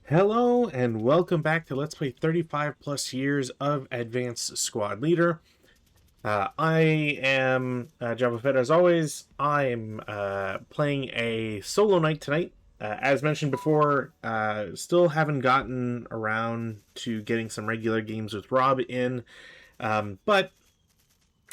Hello and welcome back to Let's Play 35 plus years of Advanced Squad Leader. I am Jabba Fett as always. I'm playing a solo night tonight. As mentioned before, still haven't gotten around to getting some regular games with Rob in, but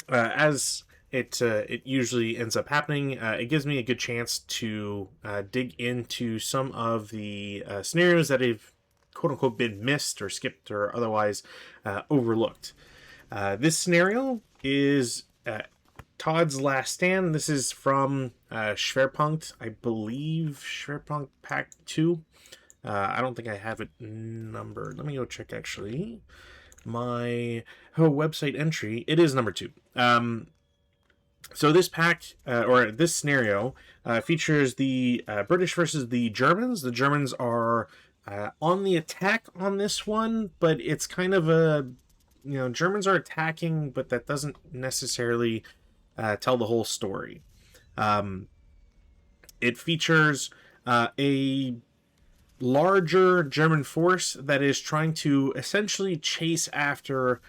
as it usually ends up happening, it gives me a good chance to dig into some of the scenarios that have quote unquote been missed or skipped or otherwise overlooked. This scenario is Todd's Last Stand. This is from Schwerpunkt, I believe Schwerpunkt Pack 2. I don't think I have it numbered. Let me go check actually. My website entry, it is number 2. So this pack, or this scenario, features the British versus the Germans. The Germans are on the attack on this one, but it's kind of a, Germans are attacking, but that doesn't necessarily tell the whole story. It features a larger German force that is trying to essentially chase after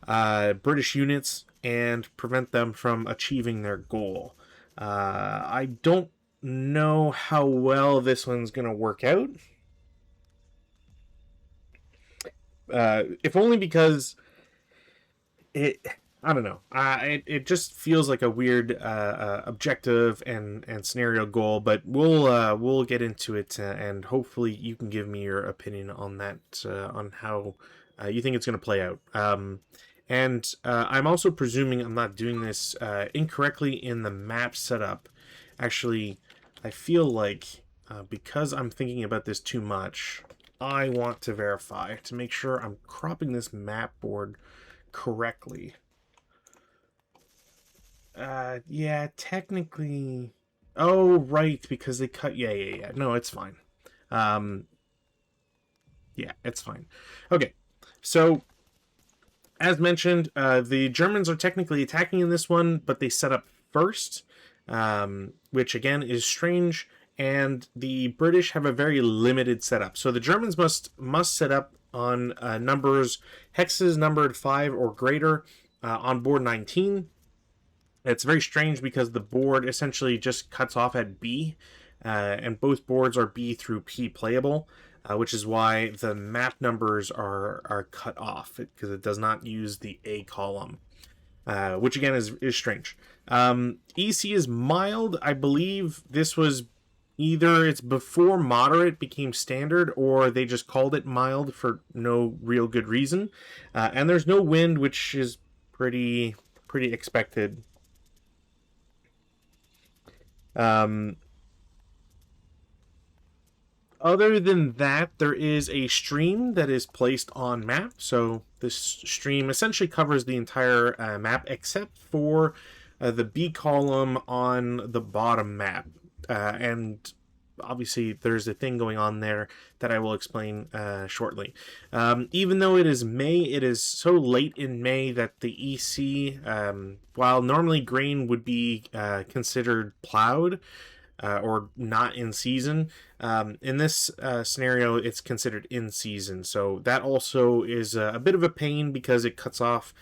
British units and prevent them from achieving their goal. I don't know how well this one's going to work out. If only because I don't know. It just feels like a weird objective and scenario goal, but we'll get into it, and hopefully you can give me your opinion on that, on how you think it's going to play out. And I'm also presuming I'm not doing this incorrectly in the map setup. Actually, I feel like because I'm thinking about this too much, I want to verify to make sure I'm cropping this map board correctly. Yeah, technically. Oh, right, because they cut. Yeah. No, it's fine. Yeah, it's fine. Okay, so as mentioned, the Germans are technically attacking in this one, but they set up first, which again is strange. And the British have a very limited setup. So the Germans must set up on numbers, hexes numbered 5 or greater on board 19. It's very strange because the board essentially just cuts off at B, and both boards are B through P playable. Which is why the map numbers are cut off, because it does not use the A column, which again is strange. EC is mild. I believe this was either it's before moderate became standard, or they just called it mild for no real good reason. And there's no wind, which is pretty expected. Other than that, there is a stream that is placed on map. So this stream essentially covers the entire map except for the B column on the bottom map. And obviously there's a thing going on there that I will explain shortly. Even though it is May, it is so late in May that the EC, while normally grain would be considered plowed, or not in season. In this scenario, it's considered in season. So that also is a bit of a pain because it cuts off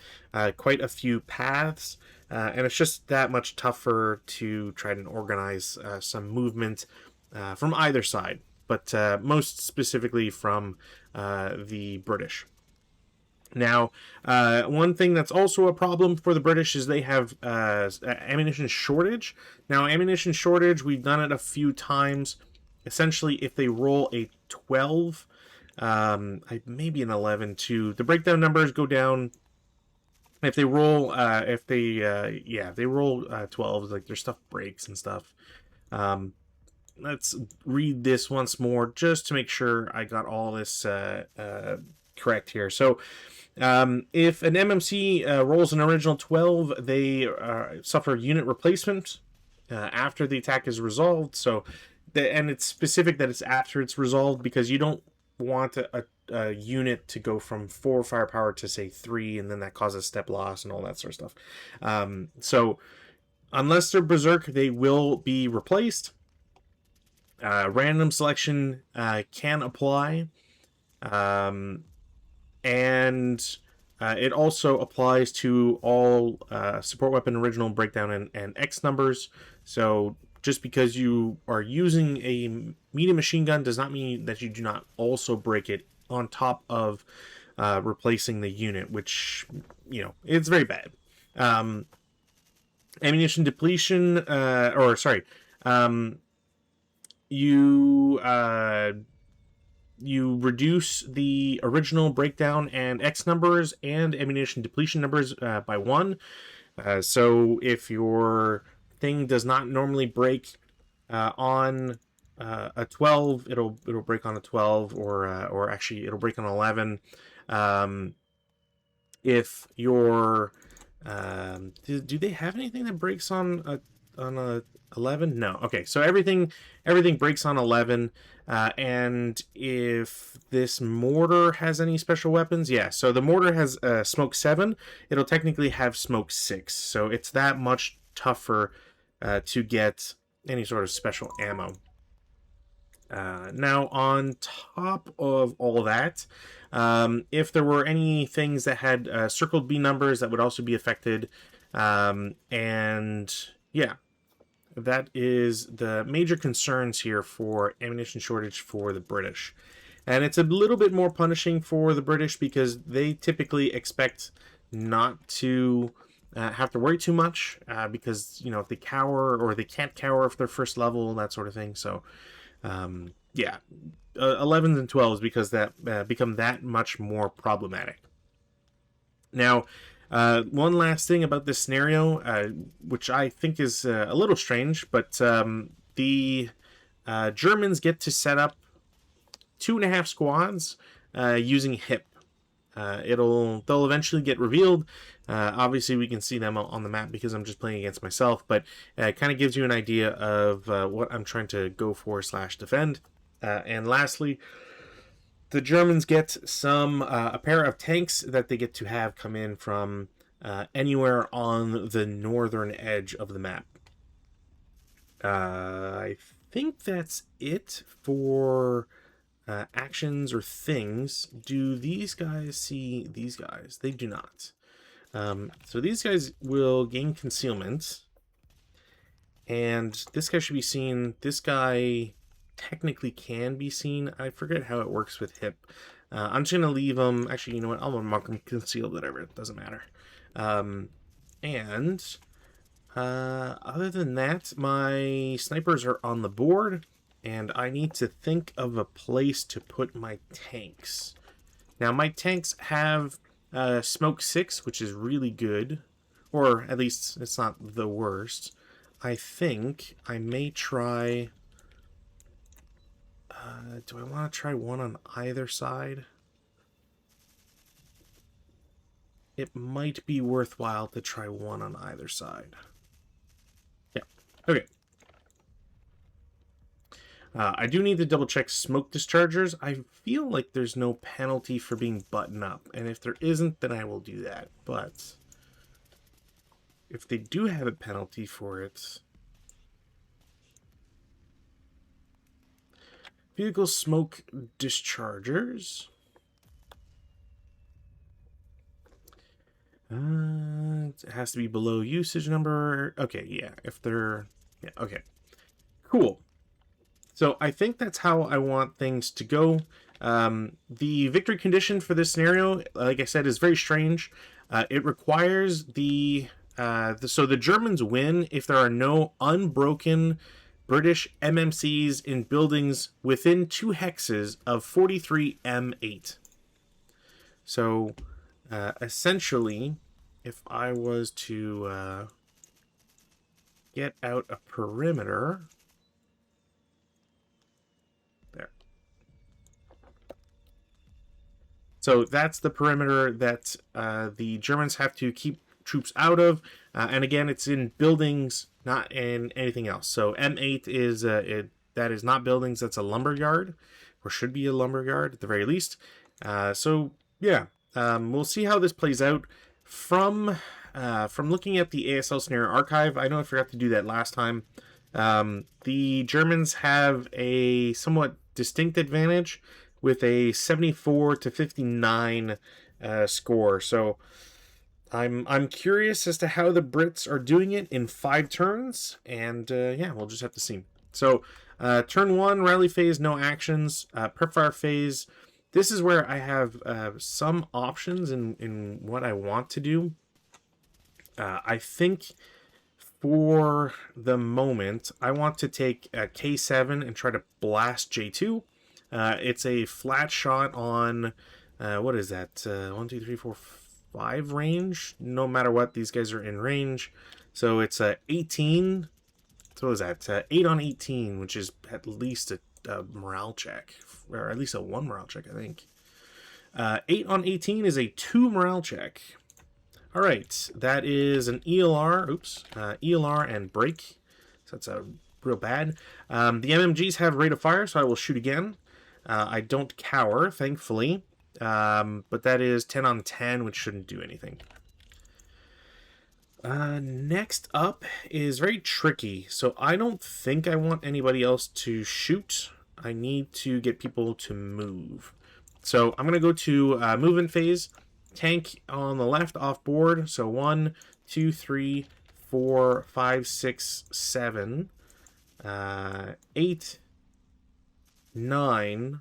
quite a few paths. And it's just that much tougher to try and organize some movement from either side. But most specifically from the British. Now, one thing that's also a problem for the British is they have ammunition shortage. Now, ammunition shortage, we've done it a few times. Essentially, if they roll a 12, maybe an 11 too, the breakdown numbers go down. If they roll, if they roll 12, like their stuff breaks and stuff. Let's read this once more just to make sure I got all this correct here. So, if an MMC rolls an original 12, they suffer unit replacement after the attack is resolved. So, and it's specific that it's after it's resolved because you don't want a unit to go from 4 firepower to say 3, and then that causes step loss and all that sort of stuff. So, unless they're berserk, they will be replaced. Random selection can apply. And it also applies to all support weapon original breakdown and X numbers. So just because you are using a medium machine gun does not mean that you do not also break it on top of replacing the unit, which, it's very bad. Ammunition depletion, um, you you reduce the original breakdown and X numbers and ammunition depletion numbers by 1. So if your thing does not normally break on a 12, it'll break on a 12, or actually it'll break on 11. If your do they have anything that breaks on a 11? No. Okay, so everything breaks on 11. And if this mortar has any special weapons, yeah. So the mortar has smoke 7. It'll technically have smoke 6. So it's that much tougher to get any sort of special ammo. Now, on top of all that, if there were any things that had circled B numbers, that would also be affected. And yeah, that is the major concerns here for ammunition shortage for the British. And it's a little bit more punishing for the British because they typically expect not to have to worry too much because, if they cower or they can't cower if they're first level, that sort of thing. So, yeah, 11s and 12s because that become that much more problematic. Now, one last thing about this scenario, which I think is a little strange, but the Germans get to set up 2.5 squads using HIP. They'll eventually get revealed. Obviously, we can see them on the map because I'm just playing against myself, but it kind of gives you an idea of what I'm trying to go for / defend. And lastly, the Germans get a pair of tanks that they get to have come in from anywhere on the northern edge of the map. I think that's it for actions or things. Do these guys see these guys? They do not. So these guys will gain concealment. And this guy should be seen. This guy technically can be seen. I forget how it works with HIP. I'm just going to leave them. Actually, you know what? I'll mark them concealed, whatever. It doesn't matter. And other than that, my snipers are on the board. And I need to think of a place to put my tanks. Now, my tanks have smoke 6, which is really good. Or at least it's not the worst. I think I may try... do I want to try one on either side? It might be worthwhile to try one on either side. Yeah, okay. I do need to double check smoke dischargers. I feel like there's no penalty for being button up, and if there isn't, then I will do that. But if they do have a penalty for it... Vehicle smoke dischargers. It has to be below usage number. Okay, yeah, if they're... Yeah, okay. Cool. So I think that's how I want things to go. The victory condition for this scenario, like I said, is very strange. It requires so the Germans win if there are no unbroken British MMCs in buildings within 2 hexes of 43 M8. So, essentially, if I was to get out a perimeter... There. So that's the perimeter that the Germans have to keep troops out of. And again, it's in buildings, not in anything else. So M8 is that is not buildings. That's a lumber yard, or should be a lumber yard at the very least. So yeah, we'll see how this plays out. From looking at the ASL scenario archive, I know I forgot to do that last time. The Germans have a somewhat distinct advantage with a 74 to 59 score. So I'm curious as to how the Brits are doing it in 5 turns, and yeah, we'll just have to see. So turn 1, rally phase, no actions. Prep fire phase. This is where I have some options in what I want to do. I think for the moment, I want to take K7 and try to blast J2. It's a flat shot on, what is that? 1, 2, 3, 4, 5 range. No matter what, these guys are in range. So it's 18. So what is that? 8 on 18, which is at least a morale check. Or at least a 1 morale check, I think. 8 on 18 is a 2 morale check. All right, that is an ELR. Oops, ELR and break. So that's a real bad. The MMGs have rate of fire, so I will shoot again. I don't cower, thankfully. But that is 10 on 10, which shouldn't do anything. Next up is very tricky. So I don't think I want anybody else to shoot. I need to get people to move. So I'm going to go to movement phase. Tank on the left off board. So 1, 2, 3, 4, 5, 6, 7, 8, 9.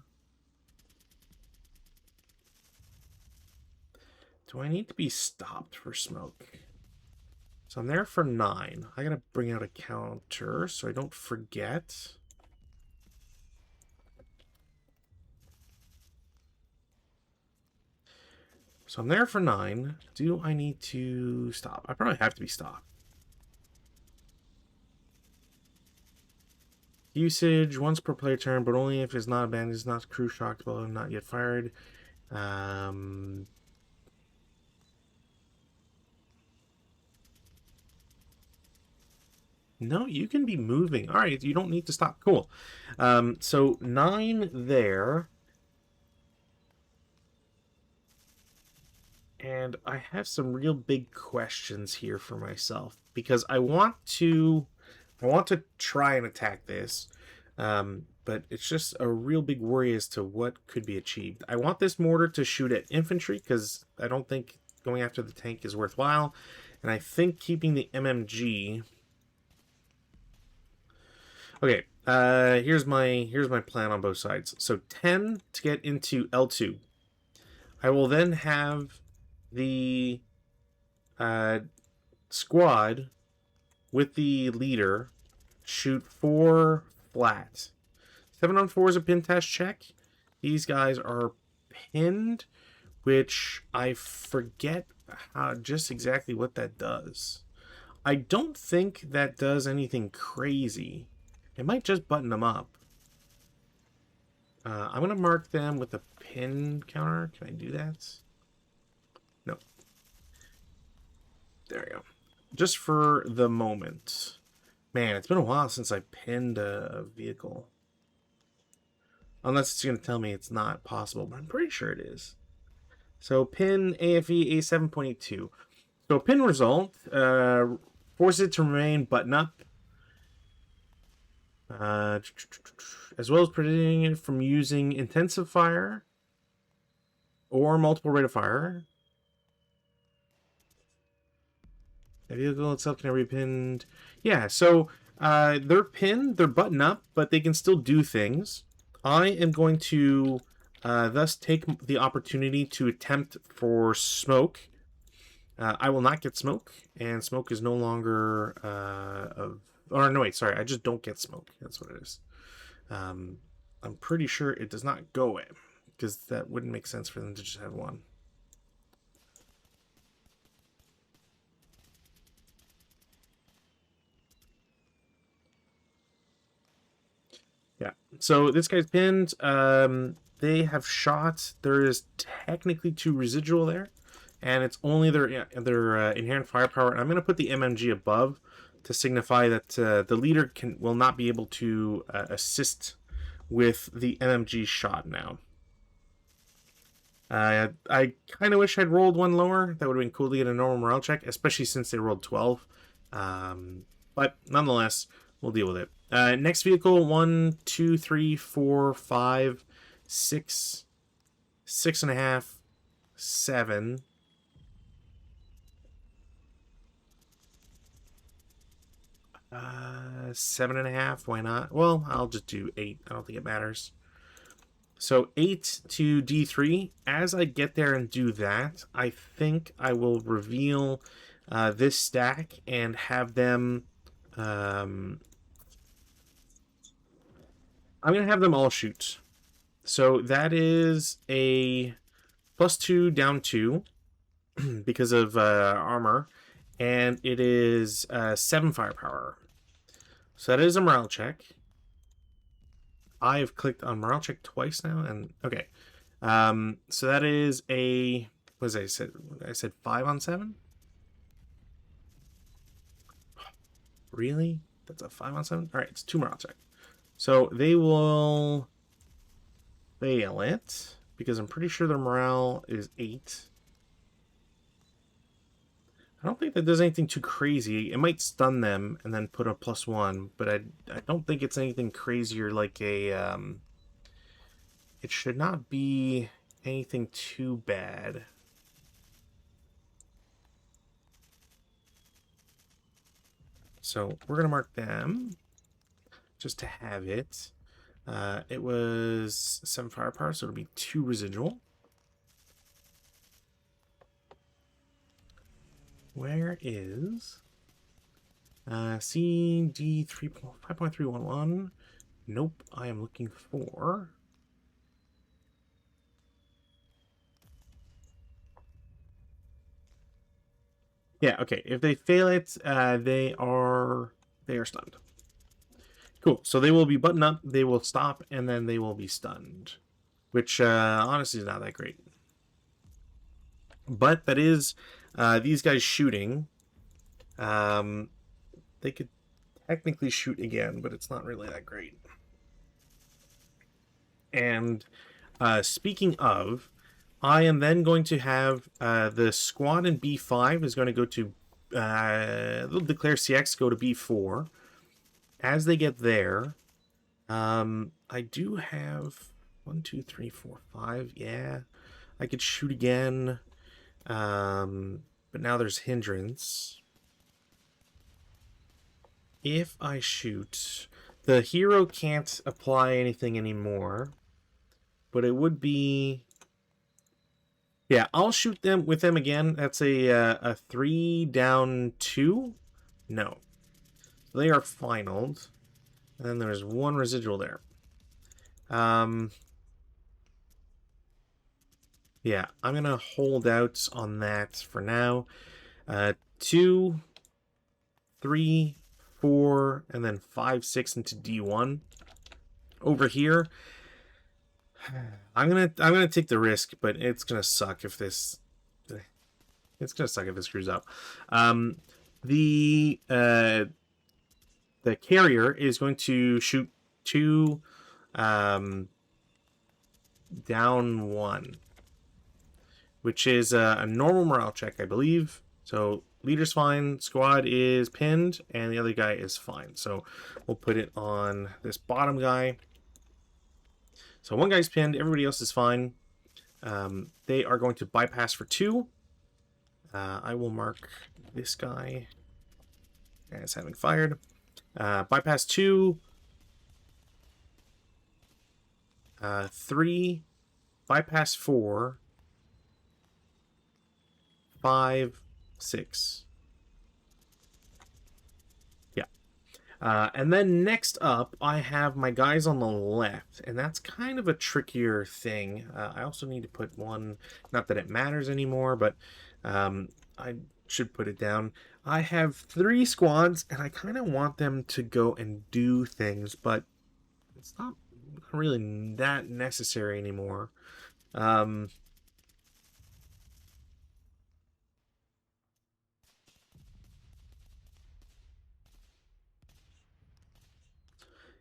Do I need to be stopped for smoke? So I'm there for 9. I gotta bring out a counter so I don't forget. So I'm there for 9. Do I need to stop? I probably have to be stopped. Usage once per player turn, but only if it's not abandoned, it's not crew shocked, well, not yet fired. No, you can be moving. All right, you don't need to stop. Cool. So 9 there. And I have some real big questions here for myself because I want to try and attack this, but it's just a real big worry as to what could be achieved. I want this mortar to shoot at infantry because I don't think going after the tank is worthwhile, and I think keeping the MMG. Okay, here's my plan on both sides. So 10 to get into L2. I will then have the squad with the leader shoot 4 flat. 7 on 4 is a pin test check. These guys are pinned, which I forget just exactly what that does. I don't think that does anything crazy. It might just button them up. I'm going to mark them with a pin counter. Can I do that? No. There we go. Just for the moment. Man, it's been a while since I pinned a vehicle. Unless it's going to tell me it's not possible, but I'm pretty sure it is. So pin AFE A7.82. So pin result, force it to remain button up. As well as preventing it from using intensive fire or multiple rate of fire. The vehicle itself can never be pinned. Yeah, so they're pinned, they're buttoned up, but they can still do things. I am going to thus take the opportunity to attempt for smoke. I will not get smoke, and smoke is no longer or no, wait, sorry, I just don't get smoke. That's what it is. I'm pretty sure it does not go away, because that wouldn't make sense for them to just have one. Yeah, so this guy's pinned. They have shot. There is technically 2 residual there, and it's only their inherent firepower. And I'm going to put the MMG above to signify that the leader will not be able to assist with the MMG shot now. I kind of wish I'd rolled 1 lower. That would have been cool to get a normal morale check, especially since they rolled 12. But nonetheless, we'll deal with it. Next vehicle, 1, 2, 3, 4, 5, 6, 6.5, 7. Uh, 7.5. Why not? Well, I'll just do 8. I don't think it matters. So 8 to D3. As I get there and do that, I think I will reveal this stack and have them. I'm going to have them all shoot. So that is a +2 down 2 because of armor, and it is 7 firepower. So that is a morale check. I've clicked on morale check twice now, and okay. So that is a, what did I say? I said 5 on 7? Really? That's a 5 on 7? Alright, it's 2 morale check. So they will fail it, because I'm pretty sure their morale is 8. I don't think that does anything too crazy. It might stun them and then put a +1, but I don't think it's anything crazier like a... it should not be anything too bad. So we're going to mark them just to have it. It was 7 firepower, so it'll be 2 residual. Where is CD 5.311? Nope, I am looking for... Yeah, okay. If they fail it, they are stunned. Cool. So they will be buttoned up, they will stop, and then they will be stunned, which honestly is not that great. But that is these guys shooting. They could technically shoot again, but it's not really that great. And speaking of, I am then going to have the squad in B5 is going to go to, they'll declare CX, go to B4. As they get there, I do have 1, 2, 3, 4, 5. Yeah, I could shoot again, but now there's hindrance. If I shoot, the hero can't apply anything anymore, but it would be... Yeah, I'll shoot them with them again. That's a 3 down 2. No. So they are finaled. And then there's 1 residual there. Yeah, I'm going to hold out on that for now. 2, 3, 4, and then 5, 6 into D1. Over here, I'm gonna take the risk, but it's gonna suck if this screws up. The carrier is going to shoot 2 down 1, which is a normal morale check, I believe. So leader's fine, squad is pinned, and the other guy is fine. So we'll put it on this bottom guy. So 1 guy's pinned, everybody else is fine. They are going to bypass for 2. I will mark this guy as having fired. Bypass 2. 3. Bypass 4. 5, 6. Yeah. And then next up, I have my guys on the left, and that's kind of a trickier thing. I also need to put one, not that it matters anymore, but I should put it down. I have 3 squads, and I kind of want them to go and do things, but it's not really that necessary anymore.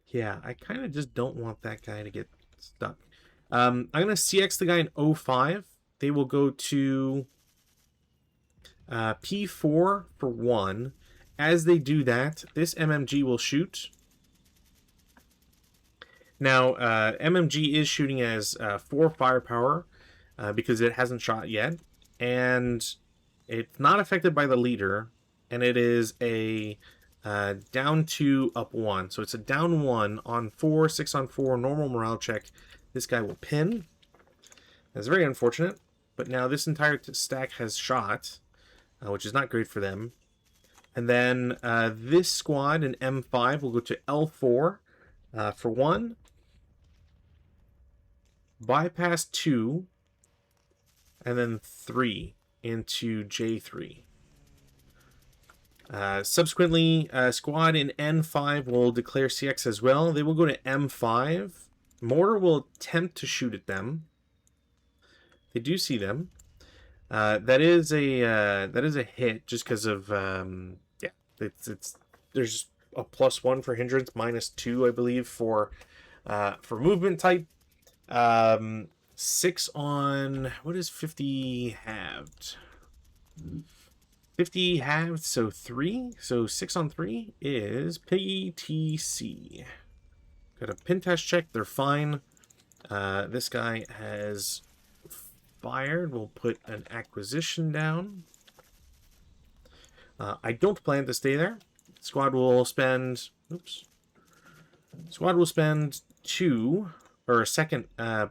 Yeah, I kind of just don't want that guy to get stuck. I'm going to CX the guy in 05. They will go to P4 for 1. As they do that, this MMG will shoot. Now, MMG is shooting as 4 firepower because it hasn't shot yet, and it's not affected by the leader, and it is a down 2, up 1. So it's a down 1 on 4, 6 on 4, normal morale check. This guy will pin. That's very unfortunate, but now this entire stack has shot, which is not great for them. And then this squad in M5 will go to L4 for 1. Bypass 2, and then 3 into J3. Subsequently, squad in N5 will declare CX as well. They will go to M5. Mortar will attempt to shoot at them. They do see them. That is a hit just because of yeah. There's a +1 for hindrance, -2 I believe for movement type. 6 on, what is 50 halved? 50 halved, so 3. So 6 on 3 is PTC. Got a pin test check, they're fine. This guy has fired. We'll put an acquisition down. I don't plan to stay there. Squad will spend, Squad will spend 2 or a second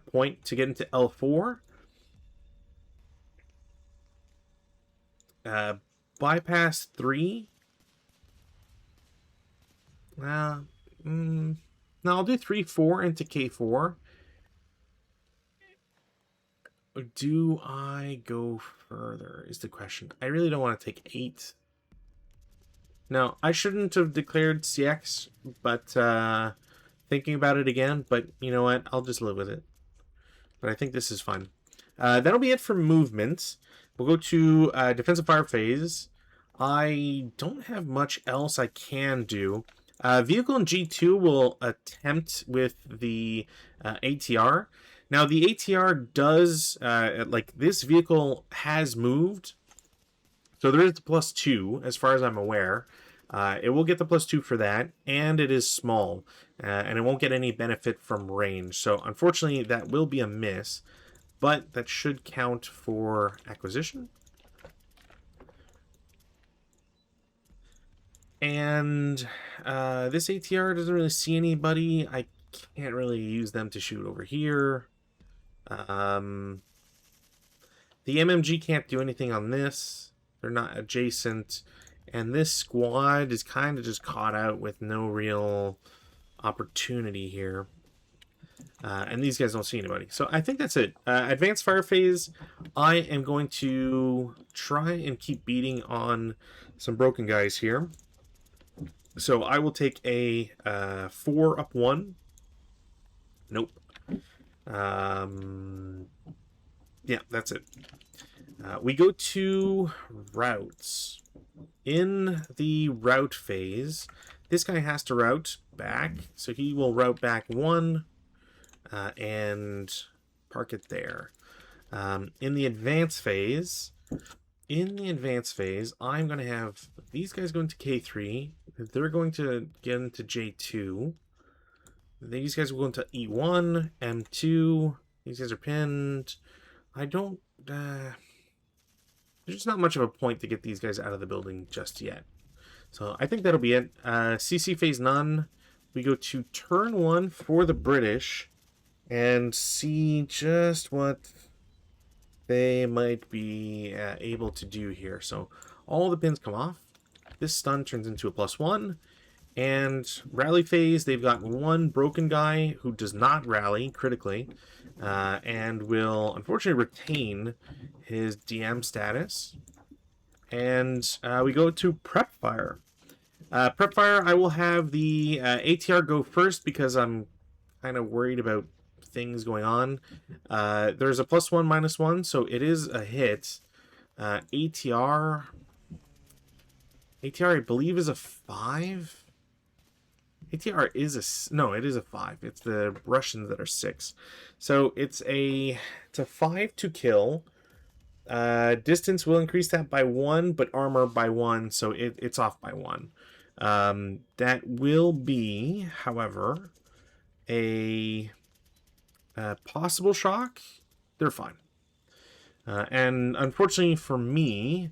point to get into L4. Bypass 3. No, I'll do 3, 4 into K4. Do I go further is the question. I really don't want to take 8. No, I shouldn't have declared CX, but thinking about it again, but you know what? I'll just live with it. But I think this is fun. That'll be it for movement. We'll go to defensive fire phase. I don't have much else I can do. Vehicle in G2 will attempt with the ATR. Now, the ATR does, like, this vehicle has moved. So there is the +2, as far as I'm aware. It will get the +2 for that, and it is small. And it won't get any benefit from range. So, unfortunately, that will be a miss. But that should count for acquisition. And this ATR doesn't really see anybody. I can't really use them to shoot over here. The MMG can't do anything on this. They're not adjacent. And this squad is kind of just caught out with no real opportunity here. And these guys don't see anybody. So I think that's it. Advanced fire phase, I am going to try and keep beating on some broken guys here. So I will take a 4 up 1. Nope. Yeah, that's it. We go to routes. In the route phase, this guy has to route back. So he will route back 1 and park it there. In the advance phase, I'm going to have these guys going to K3. They're going to get into J2. These guys will go into E1, M2. These guys are pinned. There's not much of a point to get these guys out of the building just yet. So I think that'll be it. CC phase none. We go to turn 1 for the British and see just what they might be able to do here. So all the pins come off. This stun turns into a +1. And rally phase, they've got 1 broken guy who does not rally critically and will unfortunately retain his DM status. And we go to prep fire. Prep fire, I will have the ATR go first because I'm kind of worried about things going on. There's a +1, -1, so it is a hit. ATR, I believe, is a 5. ATR is it is a 5. It's the Russians that are 6. So it's a 5 to kill. Distance will increase that by 1, but armor by 1, so it's off by 1. That will be, however, a possible shock, they're fine. And unfortunately for me,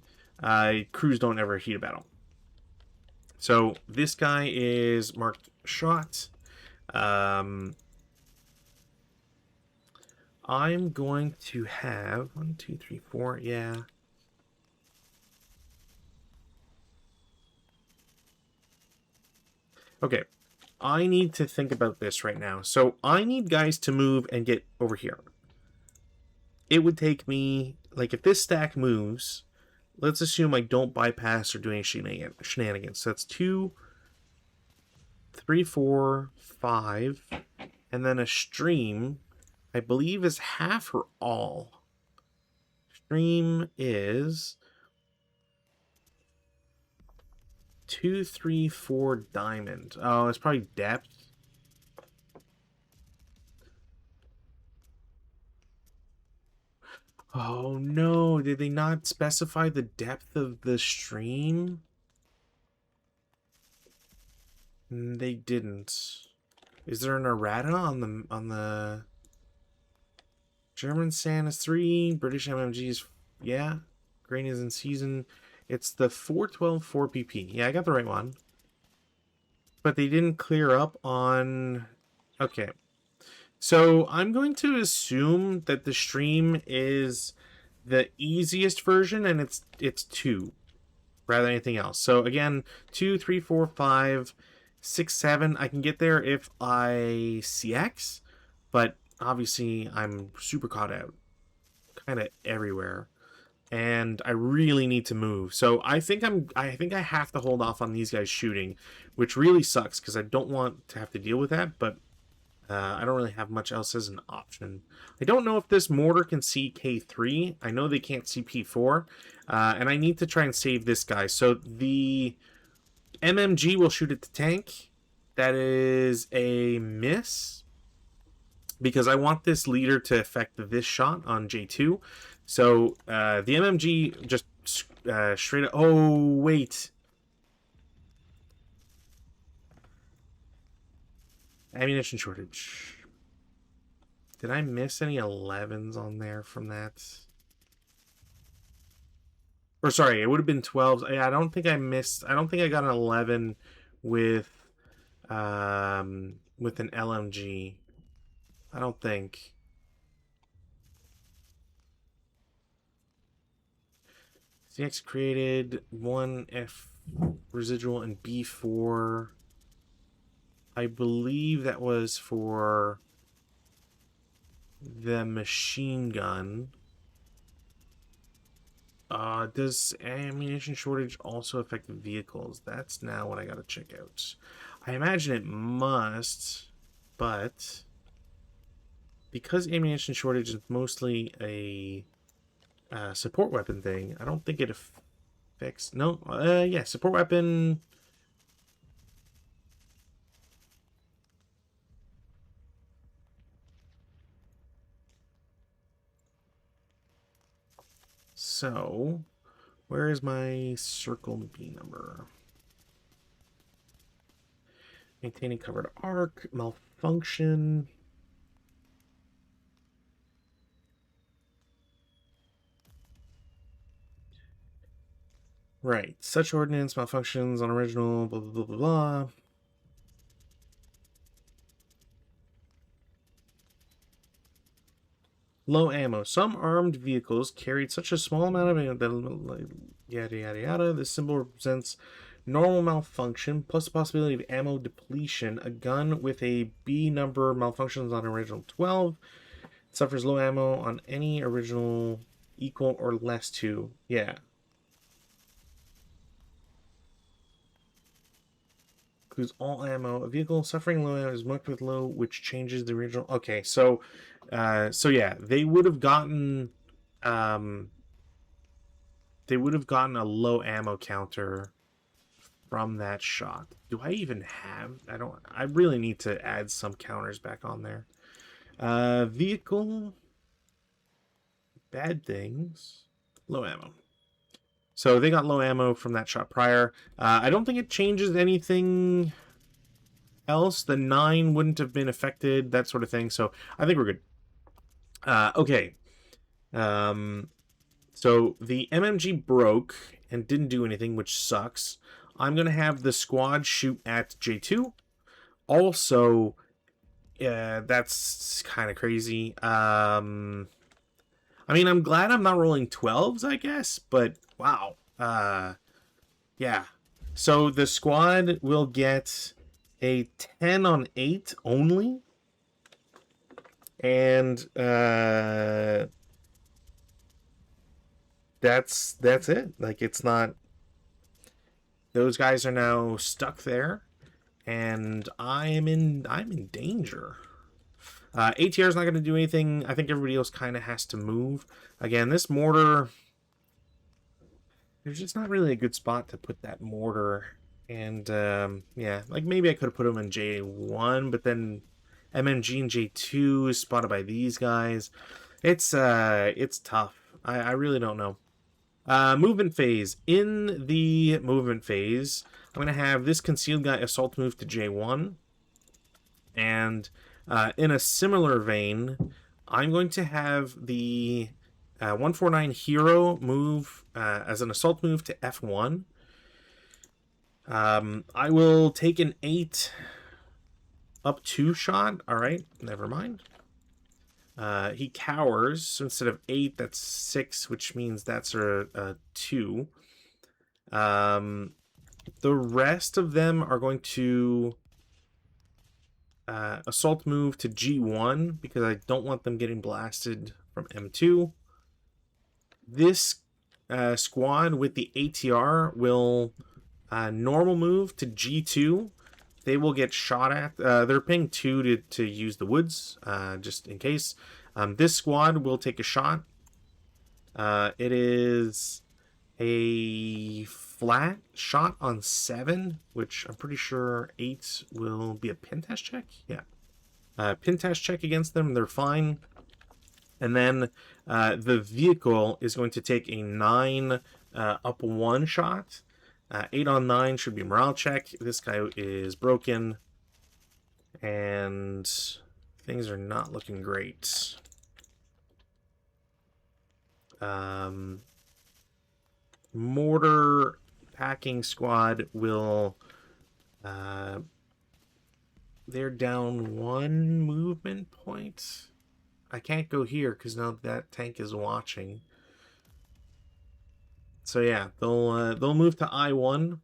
crews don't ever heat a battle. So this guy is marked shot. I'm going to have 1, 2, 3, 4. Yeah. Okay. I need to think about this right now. So I need guys to move and get over here. It would take me, like, if this stack moves, let's assume I don't bypass or do any shenanigans. So that's 2, 3, 4, 5, and then a stream, I believe, is half or all. Stream is 2, 3, 4 diamond. Oh, it's probably depth. Oh no, did they not specify the depth of the stream? They didn't. Is there an errata on the German sand is 3, British MMG is, yeah, grain is in season. It's the 412 4PP. Yeah, I got the right one. But they didn't clear up on... Okay. So I'm going to assume that the stream is the easiest version, and it's 2 rather than anything else. So again, 2, 3, 4, 5, 6, 7. I can get there if I CX, but obviously I'm super caught out, kind of everywhere, and I really need to move. So I think I have to hold off on these guys shooting, which really sucks because I don't want to have to deal with that, but I don't really have much else as an option. I don't know if this mortar can see K3. I know they can't see P4. And I need to try and save this guy. So the MMG will shoot at the tank. That is a miss. Because I want this leader to affect this shot on J2. So the MMG just straight up... Oh, wait. Ammunition shortage. Did I miss any 11s on there from that? Or sorry, it would have been 12s. Yeah, I don't think I missed. I don't think I got an 11 with an LMG. I don't think. CX created 1 F residual and B4. I believe that was for the machine gun. Does ammunition shortage also affect vehicles? That's now what I gotta check out. I imagine it must, but because ammunition shortage is mostly a support weapon thing, I don't think it affects... No, yeah, support weapon... So, where is my circle B number? Maintaining covered arc, malfunction. Right, such ordnance malfunctions on original, blah, blah, blah, blah, blah. Low ammo. Some armed vehicles carried such a small amount of ammo that yada yada yada. This symbol represents normal malfunction plus the possibility of ammo depletion. A gun with a B number malfunctions on original 12. It suffers low ammo on any original equal or less to. Yeah. Includes all ammo. A vehicle suffering low ammo is marked with low, which changes the original. Okay, so yeah, they would have gotten a low ammo counter from that shot. Do I even have... I really need to add some counters back on there. Vehicle, bad things, low ammo. So they got low ammo from that shot prior. I don't think it changes anything else, the 9 wouldn't have been affected, that sort of thing. So I think we're good. Okay. So the MMG broke and didn't do anything, which sucks. I'm going to have the squad shoot at J2. Also, that's kind of crazy. I mean, I'm glad I'm not rolling 12s, I guess, but wow. Yeah. So the squad will get a 10 on 8 only. And that's it. Like, it's not, those guys are now stuck there, and I'm in danger. ATR is not going to do anything. I think everybody else kind of has to move. Again, this mortar, there's just not really a good spot to put that mortar. And yeah, like maybe I could have put them in J1, but then MMG and J2 is spotted by these guys. It's tough. I really don't know. Movement phase. In the movement phase, I'm going to have this concealed guy assault move to J1. And in a similar vein, I'm going to have the 149 hero move as an assault move to F1. I will take an 8 up 2 shot. All right, never mind. He cowers, so instead of 8, that's 6, which means that's a 2. The rest of them are going to assault move to G1 because I don't want them getting blasted from M2. This squad with the ATR will normal move to G2. They will get shot at. They're paying 2 to use the woods, just in case. This squad will take a shot. It is a flat shot on 7, which I'm pretty sure 8 will be a pin test check. Yeah. Pin test check against them. They're fine. And then the vehicle is going to take a 9 up 1 shot. 8 on 9 should be morale check. This guy is broken. And things are not looking great. Mortar packing squad will... they're down 1 movement point. I can't go here because now that tank is watching. So yeah, they'll move to I1.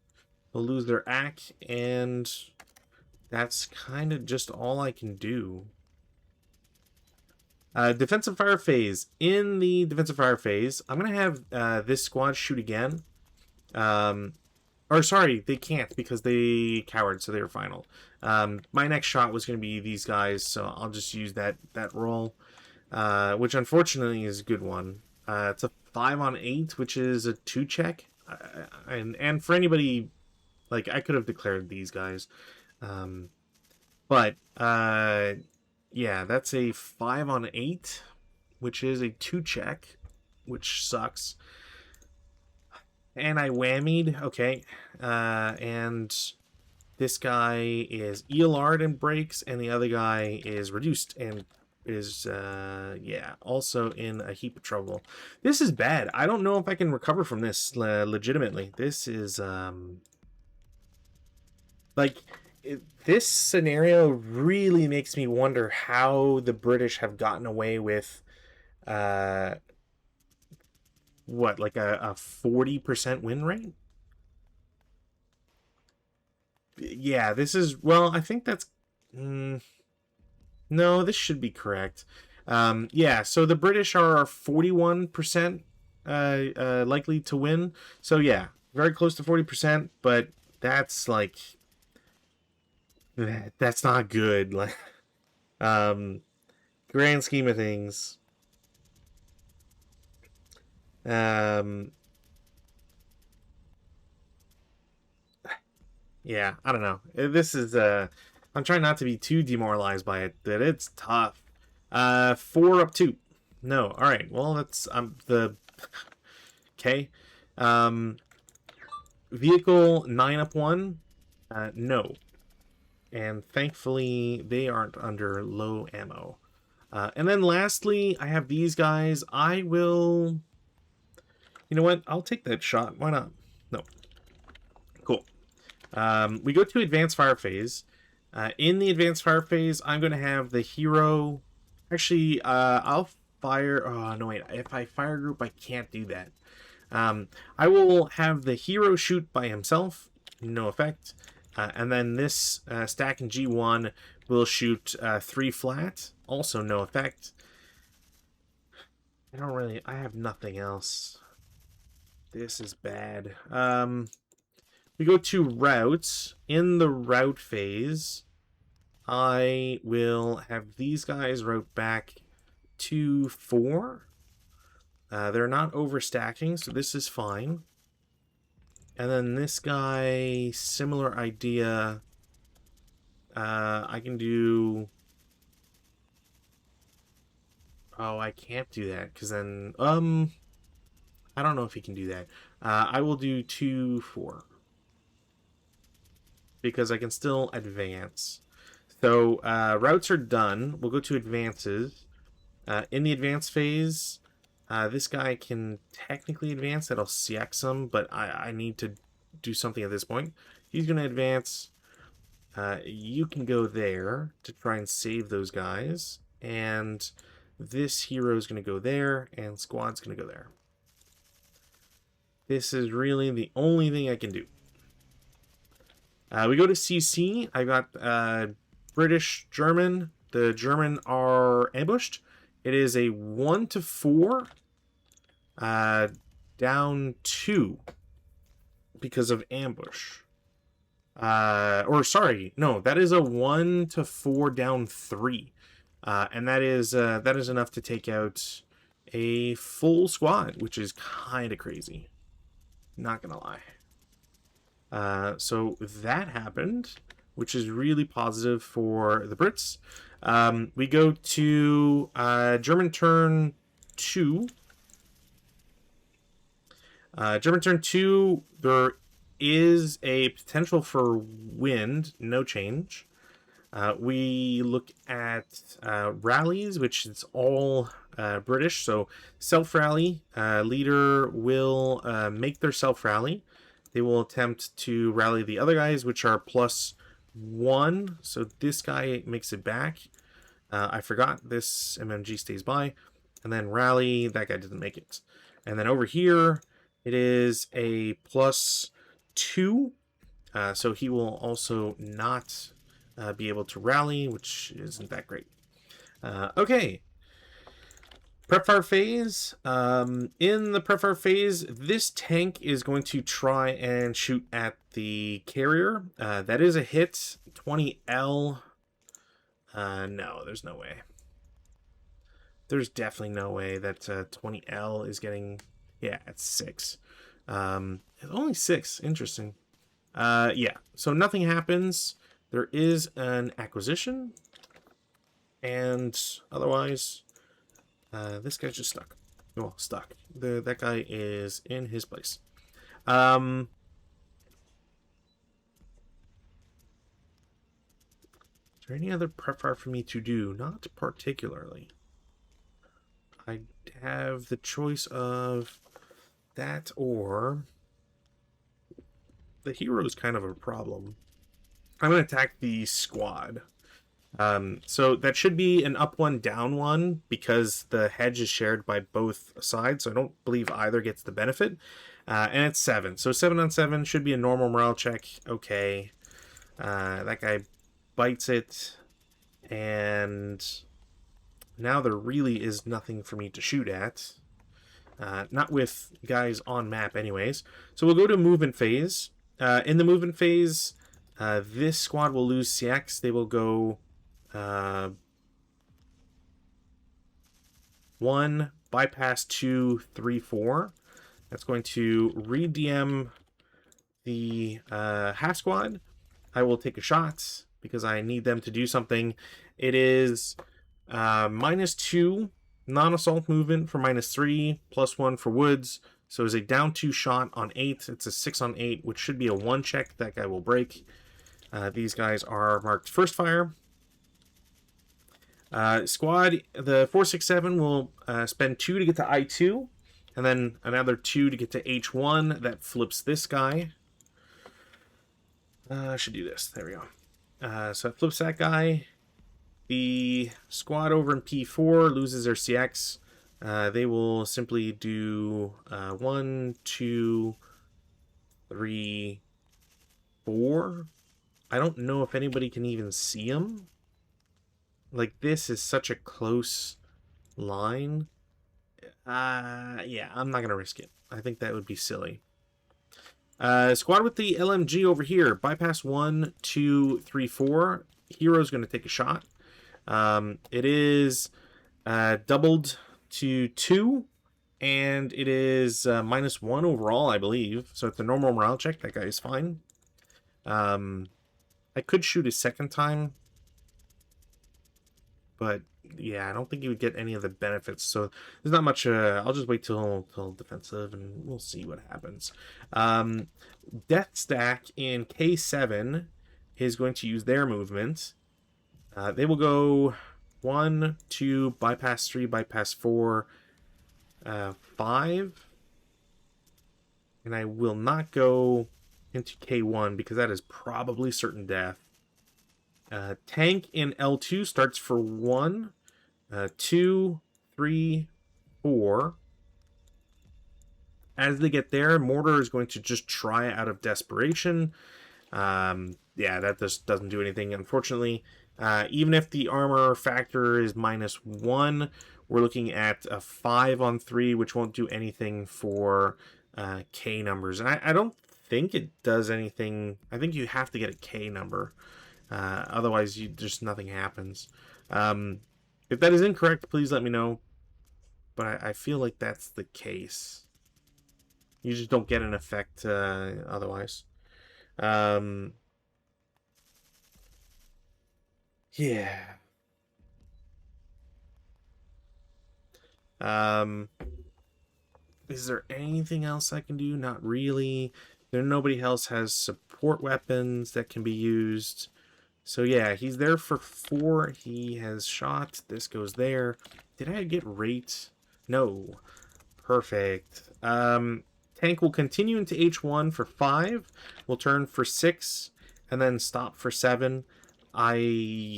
They'll lose their AC, and that's kind of just all I can do. Defensive fire phase. In the defensive fire phase, I'm gonna have this squad shoot again. Or sorry, they can't because they cowered, so they were final. My next shot was gonna be these guys, so I'll just use that roll, which unfortunately is a good one. It's a 5 on 8, which is a 2 check. And for anybody, like, I could have declared these guys. But yeah, that's a 5 on 8, which is a 2 check, which sucks. And I whammied. Okay. And this guy is ELR'd and breaks, and the other guy is reduced and is yeah, also in a heap of trouble. This is bad. I don't know if I can recover from this legitimately. This is like this scenario really makes me wonder how the British have gotten away with what, like a 40% win rate. Yeah, this is, well, I think that's no, this should be correct. Yeah, so the British are 41% likely to win. So yeah, very close to 40%, but that's like, that's not good. Like, grand scheme of things. Yeah, I don't know. This is I'm trying not to be too demoralized by it, but it's tough. 4 up 2. No. All right. Well, that's the okay. Vehicle 9 up 1. No. And thankfully, they aren't under low ammo. And then lastly, I have these guys. I will... You know what? I'll take that shot. Why not? No. Cool. We go to advanced fire phase. In the advanced fire phase, I'm going to have the hero... Actually, I'll fire... Oh, no, wait. If I fire group, I can't do that. I will have the hero shoot by himself. No effect. And then this stack in G1 will shoot 3 flat. Also no effect. I have nothing else. This is bad. We go to routes. In the route phase, I will have these guys route back to 4. They're not overstacking, so this is fine. And then this guy, similar idea. I can do... Oh, I can't do that, because then... I don't know if he can do that. I will do 2, 4. Because I can still advance. So, routes are done. We'll go to advances. In the advance phase... this guy can technically advance. That'll CX him, but I need to do something at this point. He's going to advance. You can go there to try and save those guys. And this hero is going to go there, and squad's going to go there. This is really the only thing I can do. We go to CC. I got British, German. The German are ambushed. It is a 1 to 4. Down 2 because of ambush. Or sorry, no, that is a 1 to 4 down 3. And that is enough to take out a full squad, which is kind of crazy. Not gonna lie. So that happened, which is really positive for the Brits. We go to German turn 2. German turn 2, there is a potential for wind, no change. We look at rallies, which is all British. So self-rally, leader will make their self-rally. They will attempt to rally the other guys, which are +1. So this guy makes it back. I forgot this MMG stays by. And then rally, that guy didn't make it. And then over here... It is a +2, so he will also not be able to rally, which isn't that great. Okay. Prep fire phase. In the prep fire phase, this tank is going to try and shoot at the carrier. That is a hit. 20L. No, there's no way. There's definitely no way that 20L is getting... Yeah, it's 6. It's only 6. Interesting. Yeah, so nothing happens. There is an acquisition. And otherwise, this guy's just stuck. Well, stuck. That guy is in his place. Is there any other prep fire for me to do? Not particularly. I have the choice of that or the hero is kind of a problem. I'm going to attack the squad. So that should be an up 1, down 1 because the hedge is shared by both sides. So I don't believe either gets the benefit. And it's 7. So 7 on 7 should be a normal morale check. Okay. That guy bites it. And now there really is nothing for me to shoot at. Not with guys on map anyways. So we'll go to movement phase. In the movement phase, this squad will lose CX. They will go 1, bypass 2, 3, 4. That's going to re-DM the half squad. I will take a shot because I need them to do something. It is -2 non-assault movement for -3, +1 for woods. So it's a down 2 shot on 8. It's a 6 on 8, which should be a 1 check. That guy will break. These guys are marked first fire. Squad, the 467 will spend 2 to get to I2, and then another 2 to get to H1. That flips this guy. I should do this. There we go. So it flips that guy. The squad over in P4 loses their CX. They will simply do 1, 2, 3, 4. I don't know if anybody can even see them. Like, this is such a close line. Yeah, I'm not going to risk it. I think that would be silly. Squad with the LMG over here. Bypass 1, 2, 3, 4. Hero's going to take a shot. It is doubled to 2, and it is -1 overall, I believe. So it's a normal morale check. That guy is fine. I could shoot a second time, but yeah, I don't think you would get any of the benefits. So there's not much. I'll just wait till defensive, and we'll see what happens. Death Stack in K7 is going to use their movement. They will go 1, 2, bypass 3, bypass 4, 5. And I will not go into K1 because that is probably certain death. Tank in L2 starts for 1, 2, 3, 4. As they get there, Mortar is going to just try out of desperation. Yeah, that just doesn't do anything, unfortunately. Even if the armor factor is -1, we're looking at a 5 on 3, which won't do anything for K numbers. And I don't think it does anything. I think you have to get a K number. Otherwise, just nothing happens. If that is incorrect, please let me know. But I feel like that's the case. You just don't get an effect otherwise. Yeah. Is there anything else I can do? Not really. Nobody else has support weapons that can be used. So yeah, he's there for 4. He has shot. This goes there. Did I get rate? No. Perfect. Tank will continue into H1 for 5. We'll turn for 6. And then stop for 7. I,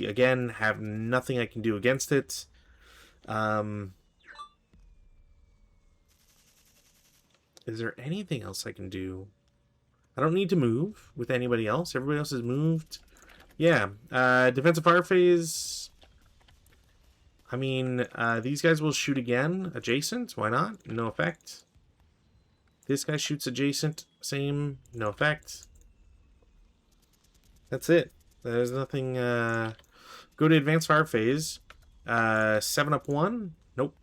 again, have nothing I can do against it. Is there anything else I can do? I don't need to move with anybody else. Everybody else has moved. Yeah. Defensive fire phase. I mean, these guys will shoot again. Adjacent. Why not? No effect. This guy shoots adjacent. Same. No effect. That's it. There's nothing. Go to advanced fire phase. 7 up 1. Nope.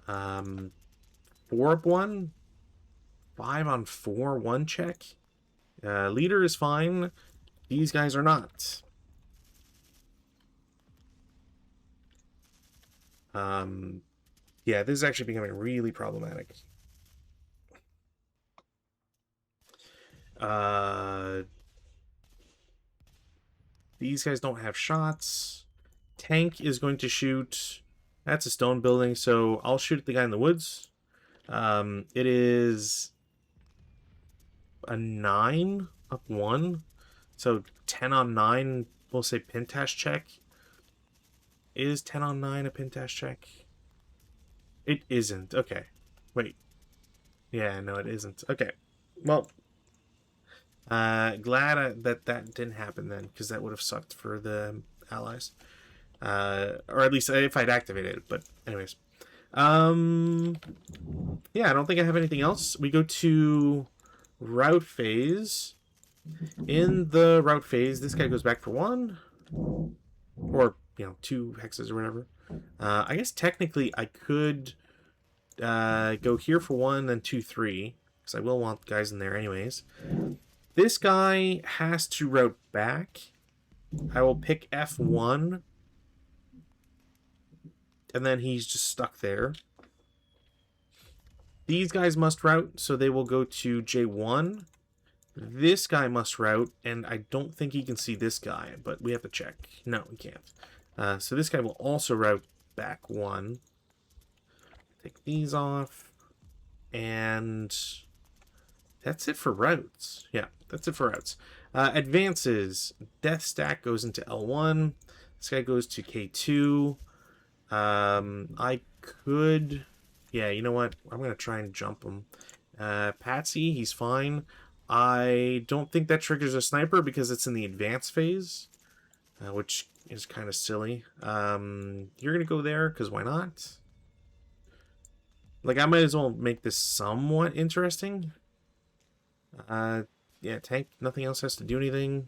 4 up 1. 5 on 4. 1 check. Leader is fine. These guys are not. Yeah, this is actually becoming really problematic. These guys don't have shots. Tank is going to shoot. That's a stone building, so I'll shoot at the guy in the woods. It is a 9 up 1. So 10 on 9, we'll say Pintash check. Is 10 on 9 a Pintash check? It isn't. Okay. Wait. Yeah, no, it isn't. Okay. Well, glad that didn't happen then, because that would have sucked for the allies. Or at least if I'd activated it, but anyways. Yeah, I don't think I have anything else. We go to route phase. In the route phase, this guy goes back for 1. Or, 2 hexes or whatever. I guess technically I could go here for 1, then 2, 3. Because I will want guys in there anyways. This guy has to route back. I will pick F1. And then he's just stuck there. These guys must route, so they will go to J1. This guy must route, and I don't think he can see this guy, but we have to check. No, he can't. So this guy will also route back 1. Take these off. And that's it for routes. Yeah, that's it for routes. Advances. Death stack goes into L1. This guy goes to K2. I could... Yeah, you know what? I'm going to try and jump him. Patsy, he's fine. I don't think that triggers a sniper because it's in the advance phase, which is kind of silly. You're going to go there because why not? Like, I might as well make this somewhat interesting. Yeah, tank, nothing else has to do anything.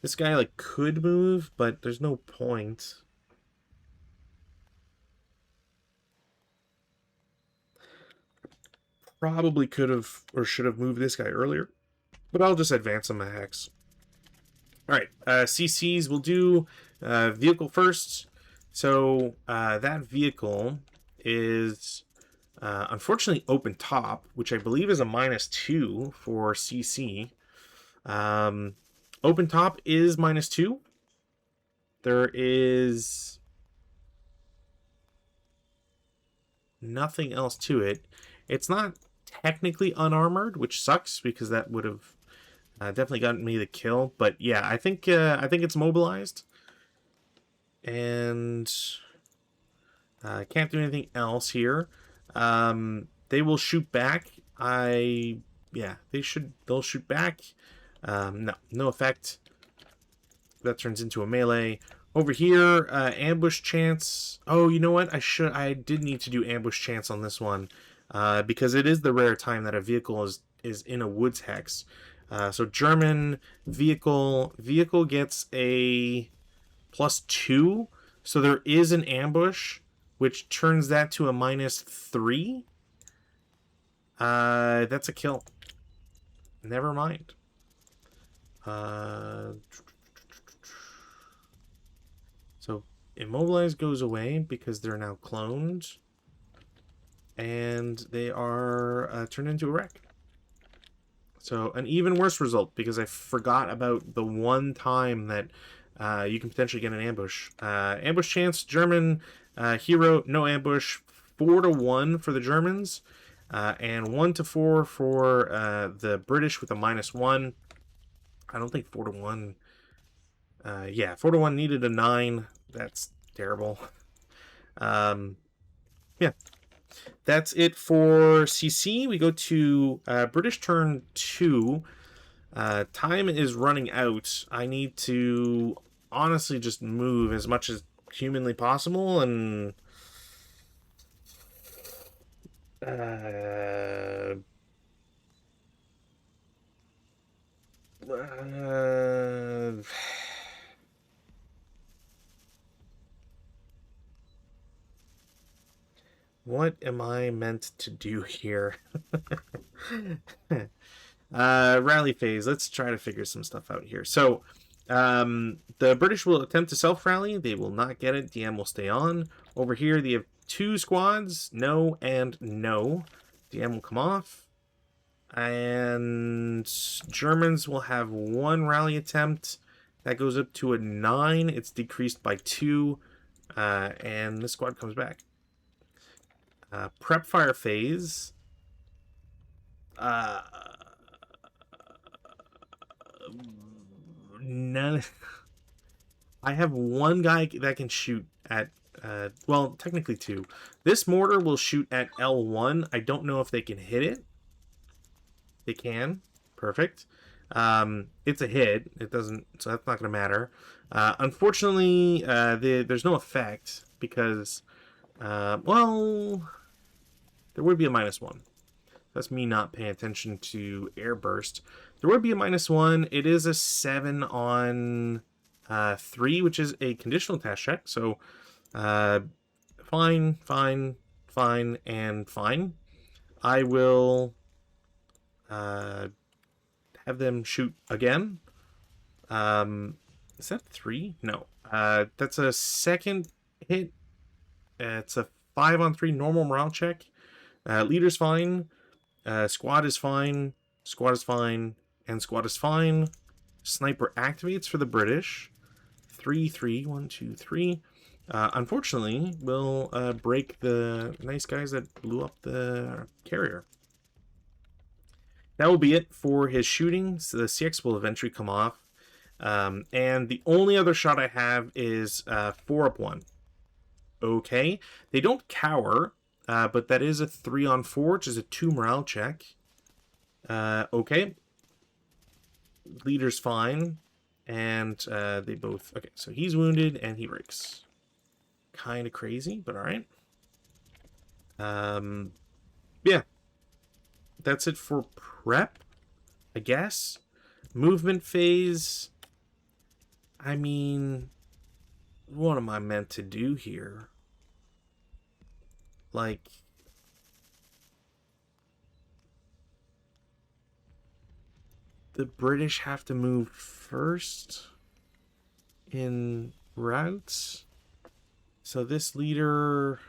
This guy, like, could move, but there's no point. Probably could have or should have moved this guy earlier, but I'll just advance him a hex. Alright, CCs, we'll do vehicle first. So that vehicle is unfortunately open top, which I believe is a -2 for CC. Open top is -2. There is nothing else to it. It's not technically unarmored, which sucks because that would have definitely gotten me the kill. But yeah, I think it's mobilized, and can't do anything else here. They will shoot back. Yeah, they'll shoot back. No effect. That turns into a melee. Over here, ambush chance. Oh, you know what? I did need to do ambush chance on this one. Because it is the rare time that a vehicle is in a woods hex. So German vehicle gets a +2. So there is an ambush, which turns that to a -3. That's a kill. Never mind. So immobilize goes away because they're now cloned. And they are turned into a wreck. So an even worse result because I forgot about the one time that you can potentially get an ambush. Ambush chance, German hero, no ambush. 4-1 for the Germans, and 1-4 for the British with a -1. I don't think 4-1. Yeah, 4-1 needed a 9. That's terrible. Yeah. That's it for CC. We go to British turn 2. Time is running out. I need to honestly just move as much as humanly possible, and what am I meant to do here? Rally phase. Let's try to figure some stuff out here. So, the British will attempt to self-rally. They will not get it. DM will stay on. Over here, they have 2 squads. No and no. DM will come off. And Germans will have 1 rally attempt. That goes up to a 9. It's decreased by 2. And the squad comes back. Prep fire phase. None. I have 1 guy that can shoot at, well, technically 2. This mortar will shoot at L1. I don't know if they can hit it. They can. Perfect. It's a hit. It doesn't, so that's not going to matter. Unfortunately, there's no effect because, well, there would be a -1. That's me not paying attention to air burst. There would be a -1. It is a 7 on 3, which is a conditional task check. So fine, fine, fine, and fine. I will have them shoot again. Is that 3? No. That's a second hit. It's a 5 on 3 normal morale check. Leader's fine. Squad is fine. Squad is fine. And squad is fine. Sniper activates for the British. 3-3, 1, 2, 3. Unfortunately, will break the nice guys that blew up the carrier. That will be it for his shooting. So the CX will eventually come off. And the only other shot I have is 4-up-1. Okay. They don't cower, but that is a 3-on-4, which is a 2 morale check. Okay. Leader's fine. And they both... Okay, so he's wounded and he breaks. Kind of crazy, but alright. Yeah. That's it for prep, I guess. Movement phase. I mean, what am I meant to do here? Like... The British have to move first in routes. So this leader,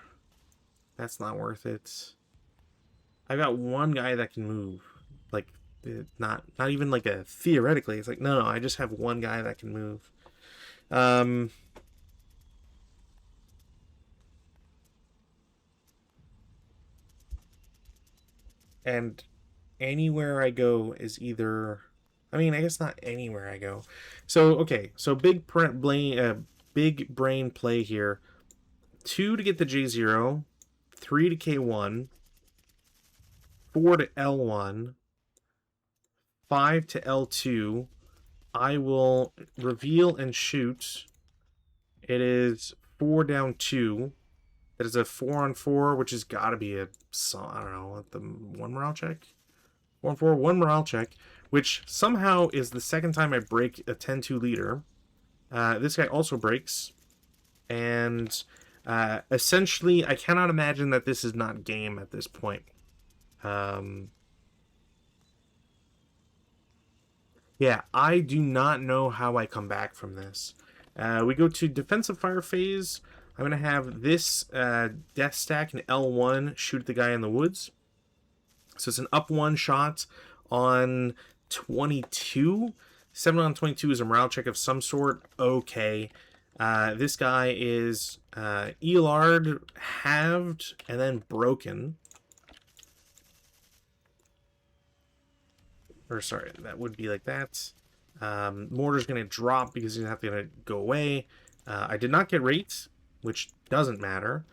that's not worth it. I got one guy that can move. Like, not even like a theoretically. It's like, no, I just have one guy that can move. And anywhere I go is either... I mean, I guess not anywhere I go. So, okay. So, big brain play here. 2 to get the J0. 3 to K1. 4 to L1. 5 to L2. I will reveal and shoot. It is 4 down 2. That is a 4-on-4, which has got to be a... I don't know, the 1 morale check? 4-on-4, 1 morale check. Which somehow is the second time I break a 10-2 leader. This guy also breaks. And essentially, I cannot imagine that this is not game at this point. Yeah, I do not know how I come back from this. We go to defensive fire phase. I'm going to have this death stack in L1 shoot the guy in the woods. So it's an up 1 shot on 22. 7 on 22 is a morale check of some sort. Okay. This guy is ELR'd, halved, and then broken. Or sorry, that would be like that. Mortar's going to drop because he's not going to go away. I did not get rates, which doesn't matter.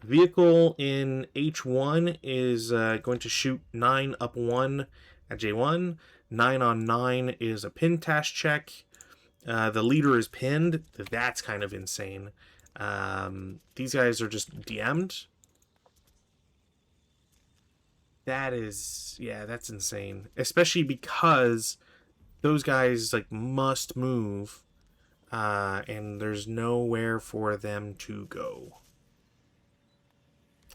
Vehicle in H1 is going to shoot 9 up 1 at J1. 9 on 9 is a pin task check. The leader is pinned. That's kind of insane. These guys are just DM'd. That is, yeah, that's insane. Especially because those guys like must move, and there's nowhere for them to go.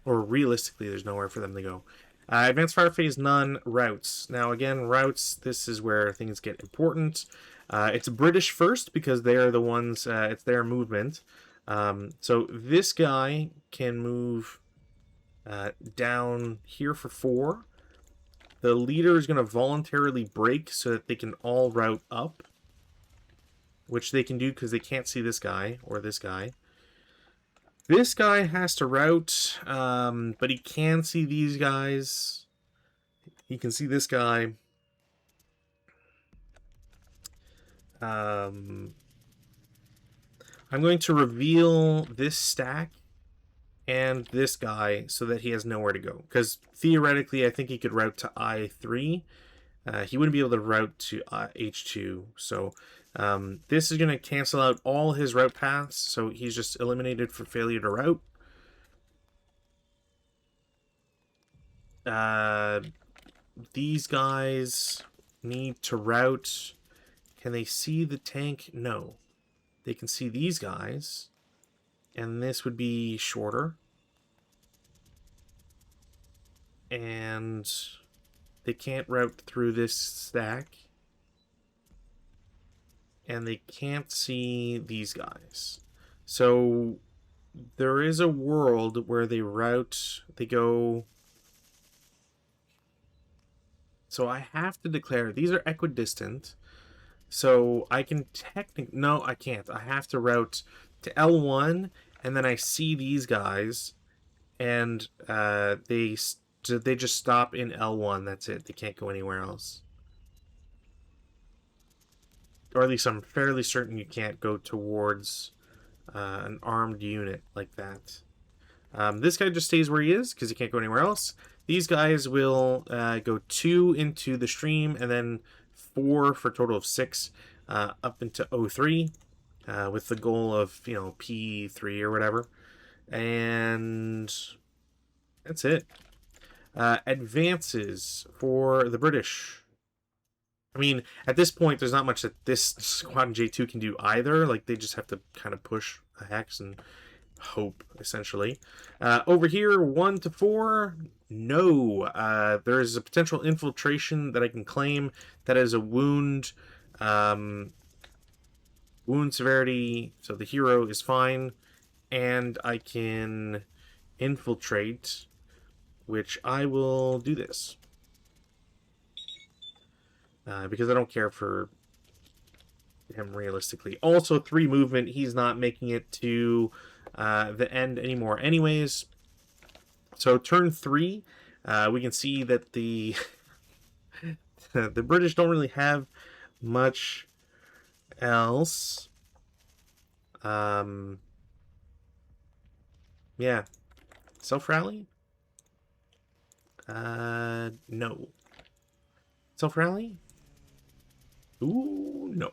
Or realistically, there's nowhere for them to go. Advanced fire phase, none. Routes. Now, again, routes, this is where things get important. It's British first because they're the ones, it's their movement. So this guy can move down here for 4. The leader is going to voluntarily break so that they can all route up, which they can do because they can't see this guy or this guy. This guy has to route, but he can see these guys. He can see this guy. I'm going to reveal this stack and this guy so that he has nowhere to go. Because theoretically, I think he could route to I3. He wouldn't be able to route to H2. So this is going to cancel out all his route paths. So he's just eliminated for failure to route. These guys need to route. Can they see the tank? No. They can see these guys. And this would be shorter. And they can't route through this stack. And they can't see these guys. So there is a world where they route, they go So I have to declare these are equidistant. So I can technically, no, I can't. I have to route to L1, and then I see these guys, and they just stop in L1. That's it. They can't go anywhere else. Or at least I'm fairly certain you can't go towards an armed unit like that. This guy just stays where he is because he can't go anywhere else. These guys will go 2 into the stream and then 4 for a total of 6 up into O3 with the goal of, you know, P3 or whatever. And that's it. Advances for the British. I mean, at this point, there's not much that this Squadron J2 can do either. Like, they just have to kind of push a hex and hope, essentially. Over here, 1 to 4, no. There is a potential infiltration that I can claim that is a wound. Wound severity, so the hero is fine. And I can infiltrate, which I will do this. Because I don't care for him realistically. Also, 3 movement, he's not making it to the end anymore anyways. So turn 3, we can see that the the British don't really have much else. Yeah. Self-rally? No. Self-rally? Ooh, no.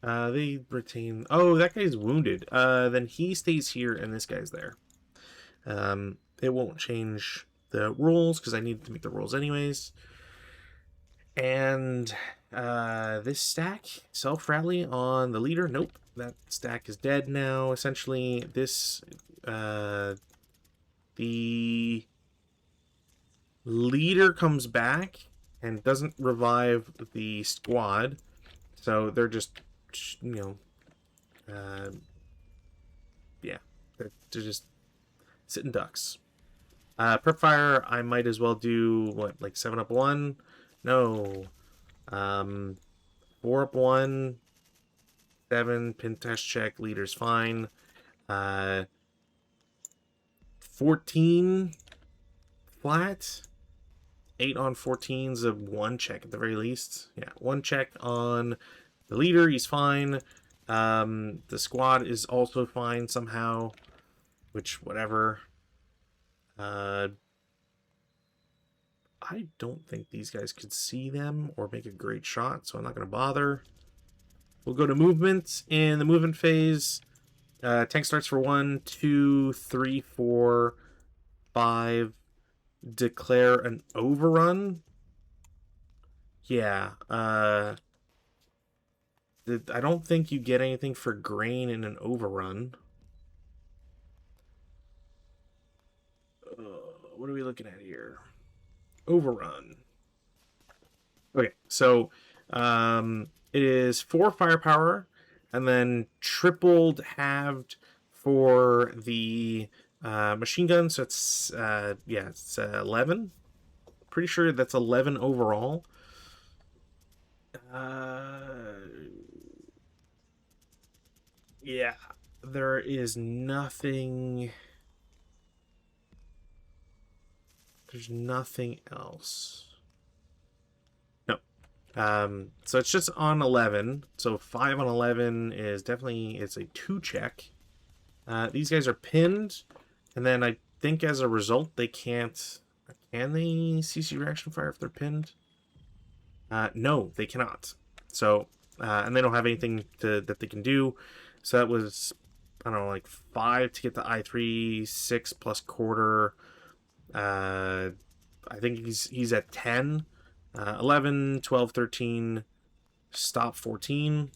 They retain... Oh, that guy's wounded. Then he stays here and this guy's there. It won't change the rules because I need to make the rules anyways. And this stack, self-rally on the leader. Nope, that stack is dead now. Essentially, this... the leader comes back and doesn't revive the squad. So they're just, you know, yeah, they're just sitting ducks. Prep fire, I might as well do, what, like 7 up 1? No. 4 up 1. 7, pin test check, leader's fine. 14 flat. 8 on 14's of 1 check at the very least. Yeah, 1 check on the leader, he's fine. The squad is also fine somehow, which, whatever. I don't think these guys could see them or make a great shot, so I'm not going to bother. We'll go to movement. In the movement phase, tank starts for 1, 2, 3, 4, 5. Declare an overrun. Yeah. I don't think you get anything for grain in an overrun. What are we looking at here? Overrun. Okay, so it is 4 firepower and then tripled halved for the machine gun, so it's yeah, it's 11. Pretty sure that's 11 overall. Yeah, there is nothing. There's nothing else. No. So it's just on 11. So 5 on 11 is definitely, it's a 2 check. These guys are pinned. And then I think as a result, they can't... Can they CC reaction fire if they're pinned? No, they cannot. So, and they don't have anything that they can do. So that was, I don't know, like 5 to get the I3, 6 plus quarter. I think he's at 10. 11, 12, 13, stop 14.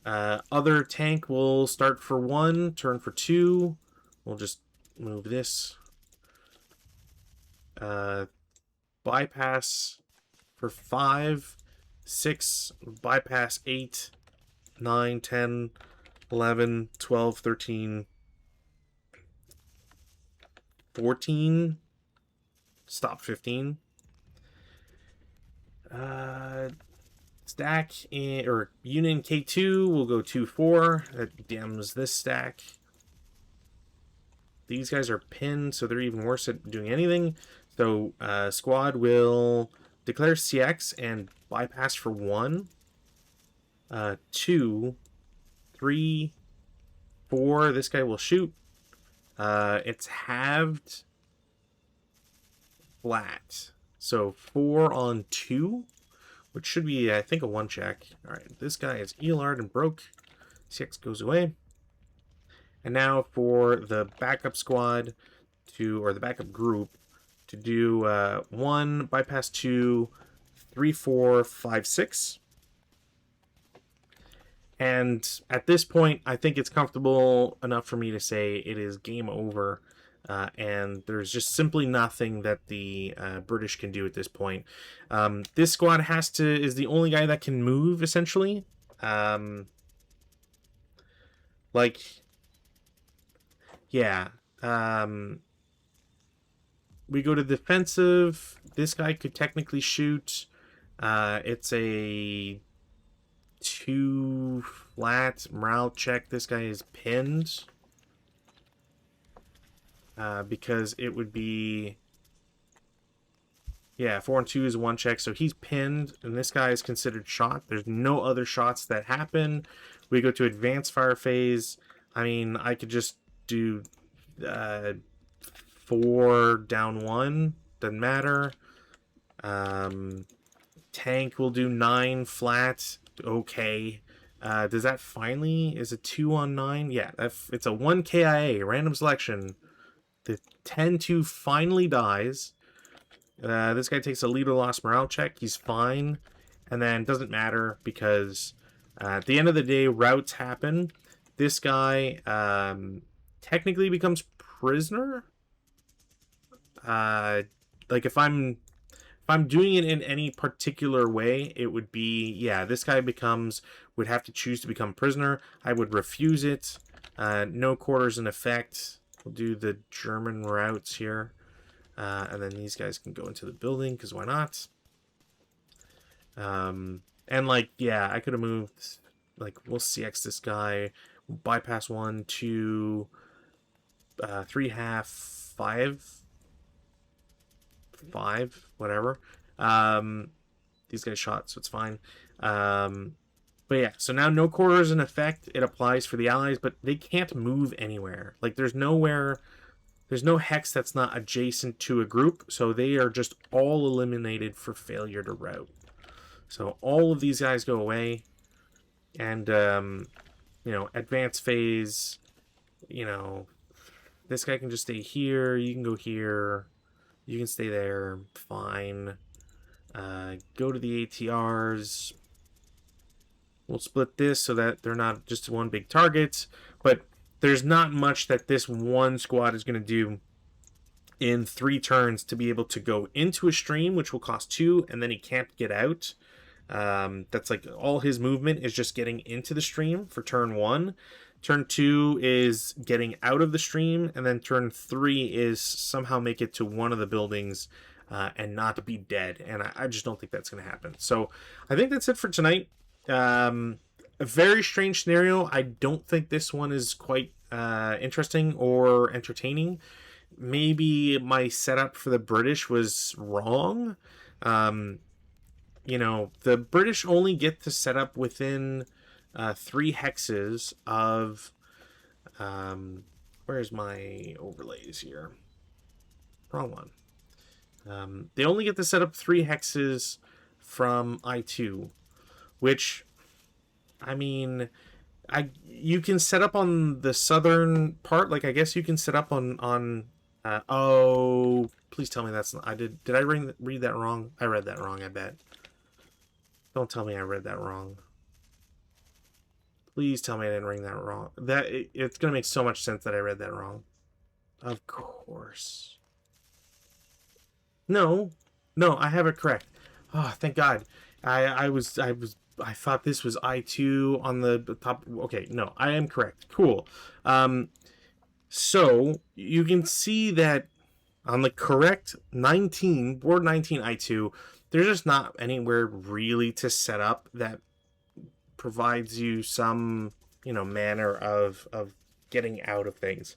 Other tank will start for 1, turn for 2. We'll just move this. Bypass for 5, 6, bypass 8, 9, 10, 11, 12, 13, 14. stop 15. Stack in, or Union K2 will go 2-4. That dams this stack. These guys are pinned, so they're even worse at doing anything. So squad will declare CX and bypass for 1, 2, 3, 4. This guy will shoot. It's halved flat. So 4 on 2, which should be, I think, a 1 check. All right, this guy is ELR'd and broke. CX goes away. And now for the backup squad or the backup group to do 1, bypass 2, 3, 4, 5, 6. And at this point, I think it's comfortable enough for me to say it is game over. And there's just simply nothing that the British can do at this point. This squad is the only guy that can move, essentially. Yeah. We go to defensive. This guy could technically shoot. It's a 2 flat morale check. This guy is pinned. Because it would be... Yeah, 4 and 2 is 1 check, so he's pinned, and this guy is considered shot. There's no other shots that happen. We go to advanced fire phase. I mean, I could just do 4 down 1. Doesn't matter. Tank will do 9 flat. Okay. Does that finally... Is it 2 on 9? Yeah, it's a 1 KIA, random selection. The 10-2 finally dies. This guy takes a leader loss morale check. He's fine. And then doesn't matter because at the end of the day, routes happen. This guy technically becomes prisoner. Like if I'm doing it in any particular way, it would be, yeah, this guy would have to choose to become prisoner. I would refuse it. No quarters in effect. We'll do the German routes here. And then these guys can go into the building, because why not? And, like, yeah, I could have moved, like, we'll CX this guy. We'll bypass 1, 2, 3 half, 5, whatever. These guys shot, so it's fine. But yeah, so now no quarters in effect. It applies for the allies, but they can't move anywhere. Like, there's no hex that's not adjacent to a group, so they are just all eliminated for failure to route. So all of these guys go away, and you know, advanced phase, you know, this guy can just stay here. You can go here. You can stay there. Fine. Go to the ATRs. We'll split this so that they're not just one big target, but there's not much that this one squad is going to do in 3 turns to be able to go into a stream, which will cost 2, and then he can't get out. That's like all his movement is just getting into the stream for turn 1. Turn 2 is getting out of the stream, and then turn 3 is somehow make it to one of the buildings and not be dead. And I just don't think that's going to happen. So I think that's it for tonight. A very strange scenario. I don't think this one is quite interesting or entertaining. Maybe my setup for the British was wrong. You know, the British only get to set up within 3 hexes of... where's my overlays here? Wrong one. They only get to set up 3 hexes from I2, which, I mean, you can set up on the southern part. Like, I guess you can set up on oh, please tell me that's not... Did I read that wrong? I read that wrong, I bet. Don't tell me I read that wrong. Please tell me I didn't read that wrong. It's going to make so much sense that I read that wrong. Of course. No, I have it correct. Oh, thank God. I thought this was I2 on the top. Okay, no, I am correct. Cool. So you can see that On the correct 19, board 19 I2, there's just not anywhere really to set up that provides you some, manner of getting out of things.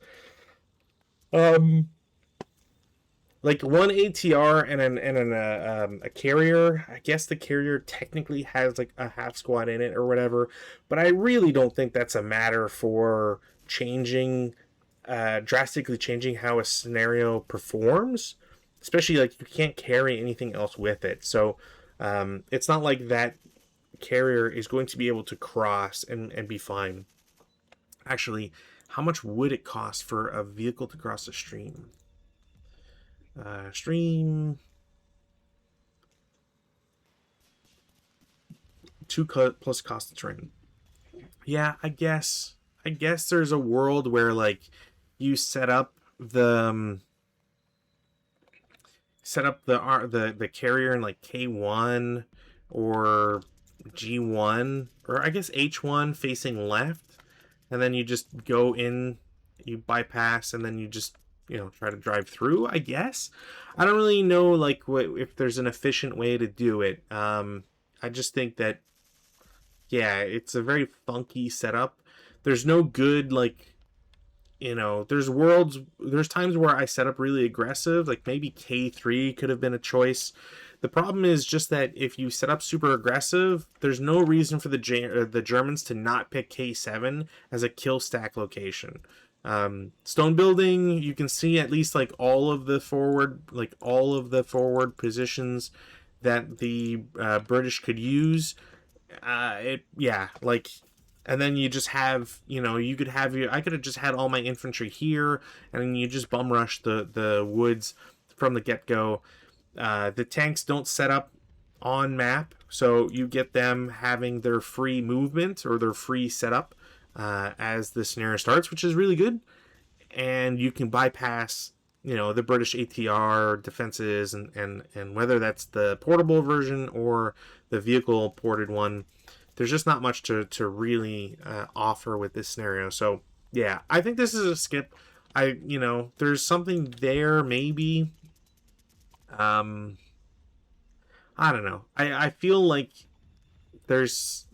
Like one ATR and a carrier. I guess the carrier technically has like a half squad in it or whatever, but I really don't think that's a matter for changing, drastically changing how a scenario performs. Especially like you can't carry anything else with it, so it's not like that carrier is going to be able to cross and be fine. Actually, how much would it cost for a vehicle to cross a stream? Stream 2 plus cost of train. Yeah, I guess there's a world where like you set up the carrier in like K1 or G1 or I guess H1 facing left, and then you just go in, you bypass, and then you just try to drive through. I guess I don't really know like what if there's an efficient way to do it. I just think that yeah, it's a very funky setup. There's no good like there's times where I set up really aggressive, like maybe K3 could have been a choice. The problem is just that if you set up super aggressive, there's no reason for the Germans to not pick K7 as a kill stack location. Stone building, you can see at least like all of the forward positions that the British could use. And then you just have, I could have just had all my infantry here, and then you just bum rush the woods from the get go. The tanks don't set up on map, so you get them having their free movement or their free setup as the scenario starts, which is really good. And you can bypass, the British ATR defenses, and whether that's the portable version or the vehicle ported one, there's just not much to really offer with this scenario. So yeah, I think this is a skip. There's something there maybe. I don't know. I feel like there's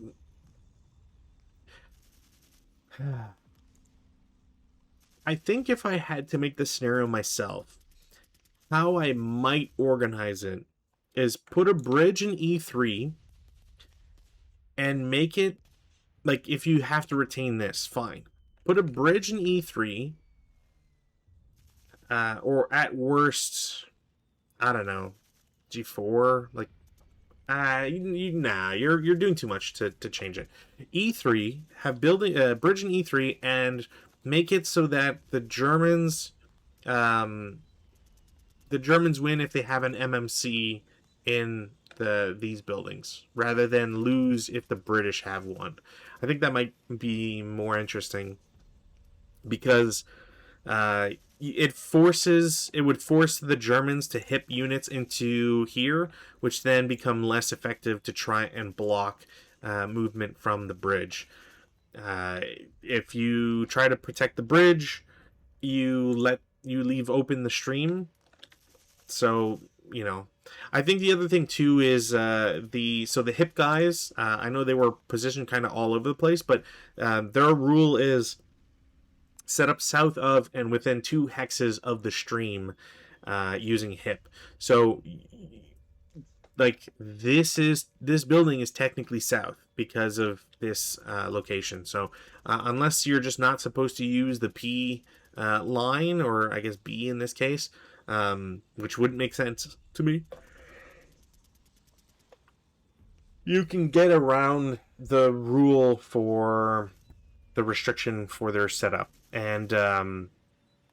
I think if I had to make the scenario myself, how I might organize it is put a bridge in E3 and make it like if you have to retain this, fine. Put a bridge in E3, or at worst, I don't know, G4. Like, you're doing too much to change it. E3 have building a bridge in E3 and make it so that the Germans win if they have an MMC in these buildings rather than lose if the British have one. I think that might be more interesting because it would force the Germans to hip units into here, which then become less effective to try and block movement from the bridge. If you try to protect the bridge, you leave open the stream. So I think the other thing too is the hip guys. I know they were positioned kind of all over the place, but their rule is set up south of and within 2 hexes of the stream using hip. So like this building is technically south because of this location. So unless you're just not supposed to use the P line, or I guess B in this case, which wouldn't make sense to me, you can get around the rule for the restriction for their setup. And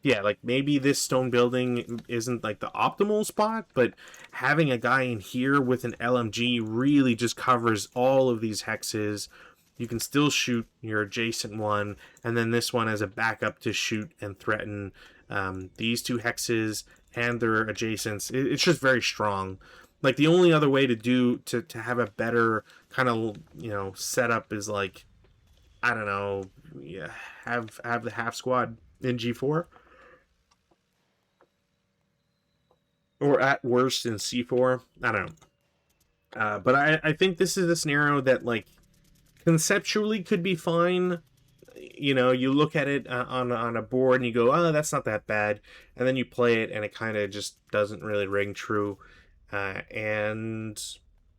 yeah, like maybe this stone building isn't like the optimal spot, but having a guy in here with an LMG really just covers all of these hexes. You can still shoot your adjacent one, and then this one as a backup to shoot and threaten these 2 hexes and their adjacents. It's just very strong. Like the only other way to have a better kind of setup is like, I don't know, yeah, have the half squad in G4. or at worst in C4. I don't know. But I think this is a scenario that, like, conceptually could be fine. You know, you look at it on a board and you go, oh, that's not that bad. And then you play it and it kind of just doesn't really ring true. And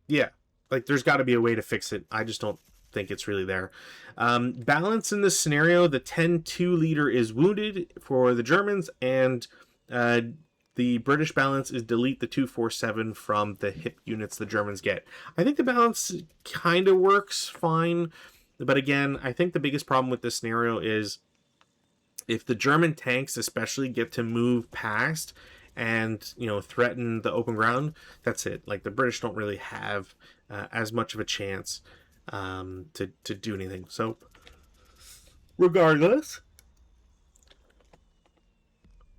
yeah, like, there's got to be a way to fix it. I just don't think it's really there. Balance in this scenario, the 10-2 leader is wounded for the Germans, and the British balance is delete the 247 from the hip units the Germans get. I think the balance kind of works fine, but again, I think the biggest problem with this scenario is if the German tanks especially get to move past and, you know, threaten the open ground, that's it. Like, the British don't really have as much of a chance to do anything. So regardless,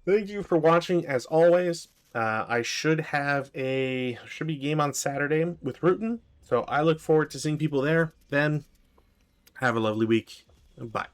thank you for watching as always. I should be game on Saturday with Rutan, so I look forward to seeing people there. Then have a lovely week. Bye.